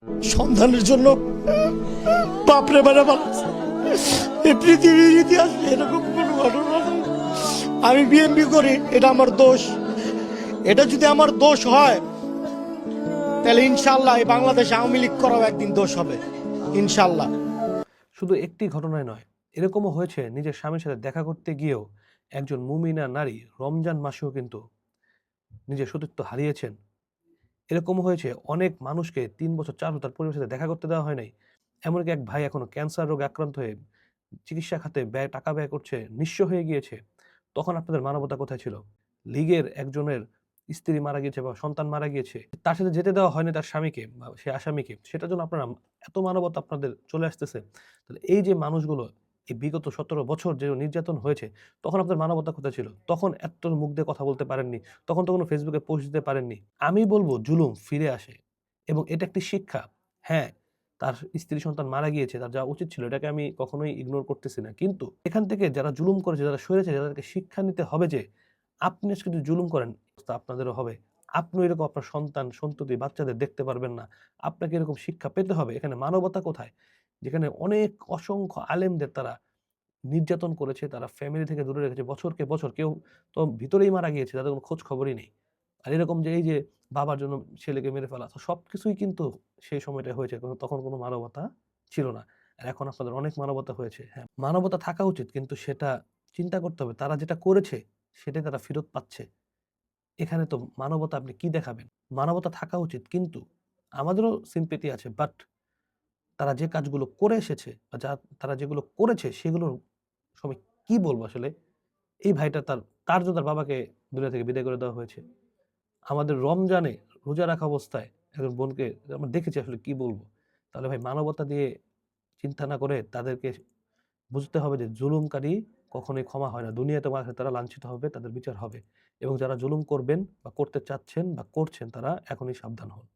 সন্তানের জন্য বাপরে বেড়া বানাচ্ছে। এই পৃথিবীর ইতিহাসে এরকম কোনো ঘটনা নেই। আমি বিএমপি করি, এটা আমার দোষ। এটা যদি আমার দোষ হয় তাহলে ইনশাল্লাহ এই বাংলাদেশে আওয়ামী লীগ করাও একদিন দোষ হবে, ইনশাল্লাহ। শুধু একটি ঘটনায় নয়, এরকমও হয়েছে নিজের স্বামীর সাথে দেখা করতে গিয়েও একজন মুমিনা নারী রমজান মাসেও কিন্তু নিজের সতীত্ব হারিয়েছেন। এরকমও হয়েছে অনেক মানুষকে ৩ বছর ৪ বছর তার পরিবারের সাথে দেখা করতে দেওয়া হয় নাই। এমনকি এক ভাই এখনো ক্যান্সার রোগে আক্রান্ত হয়ে চিকিৎসা খাতে টাকা ব্যয় করছে, নিঃস্ব হয়ে গিয়েছে। তখন আপনাদের মানবতা কোথায় ছিল? লীগের একজনের স্ত্রী মারা গিয়েছে বা সন্তান মারা গিয়েছে। তার সাথে যেতে দেওয়া হয়নি তার স্বামীকে বা সে আসামিকে। সেটার জন্য আপনারা এত মানবতা আপনাদের চলে আসতেছে। তাহলে এই যে মানুষগুলো এই বিগত ১৭ বছর যে নির্যাতন হয়েছে, তখন আপনাদের মানবতা কোথায় ছিল? তখন এত মুখ দিয়ে কথা বলতে পারেননি। তখন তো কোনো ফেসবুকে পোস্ট দিতে পারেননি। আমি বলব জুলুম ফিরে আসে এবং এটা একটি শিক্ষা। হ্যাঁ, তার স্ত্রী সন্তান মারা গিয়েছে, তার যাওয়া উচিত ছিল। এটাকে আমি কখনোই ইগনোর করতেছি না। কিন্তু এখান থেকে যারা জুলুম করেছে, যারা সরেছে, যাদেরকে শিক্ষা নিতে হবে যে আপনি আজকে যদি জুলুম করেন, তা আপনাদেরও হবে। আপনিও এরকম আপনার সন্তান, সন্ততি, বাচ্চাদের দেখতে পারবেন না। আপনাকে এরকম শিক্ষা পেতে হবে। এখানে মানবতা কোথায়? যেখানে অনেক অসংখ্য আলেমদের তারা নির্যাতন করেছে, তারা ফ্যামিলি থেকে দূরে রেখেছে বছরকে বছর। কেউ তো ভিতরেই মারা গিয়েছে, তাদের কোনো খোঁজ খবরই নেই। আর এরকম যে এই যে বাবার জন্য ছেলেকে মেরে ফেলা, তো সবকিছুই কিন্তু সেই সময়টায় হয়েছে। তখন কোনো মানবতা ছিল না। আর এখন আপনাদের অনেক মানবতা হয়েছে। হ্যাঁ, মানবতা থাকা উচিত, কিন্তু সেটা চিন্তা করতে হবে তারা যেটা করেছে সেটাই তারা ফেরত পাচ্ছে। এখানে তো মানবতা আপনি কি দেখাবেন? মানবতা থাকা উচিত, কিন্তু আমাদেরও sympathy আছে। বাট তারা যে কাজগুলো করে এসেছে বা তারা যেগুলো করেছে সেগুলোর সবাই কি বলবো আসলে? এই ভাইটা তার জন্য তার বাবাকে দুনিয়া থেকে বিদায় করে দেওয়া হয়েছে। আমাদের রমজানে রোজা রাখা অবস্থায় একজন বোনকে আমরা দেখেছি, আসলে কি বলবো? তাহলে ভাই মানবতা দিয়ে চিন্তা না করে তাদেরকে বুঝতে হবে যে জুলুমকারী কখনোই ক্ষমা হয় না। দুনিয়াতে বা আখিরাতে তারা লাঞ্ছিত হবে, তাদের বিচার হবে। এবং যারা জুলুম করবেন বা করতে চাচ্ছেন বা করছেন তারা এখনই সাবধান হন।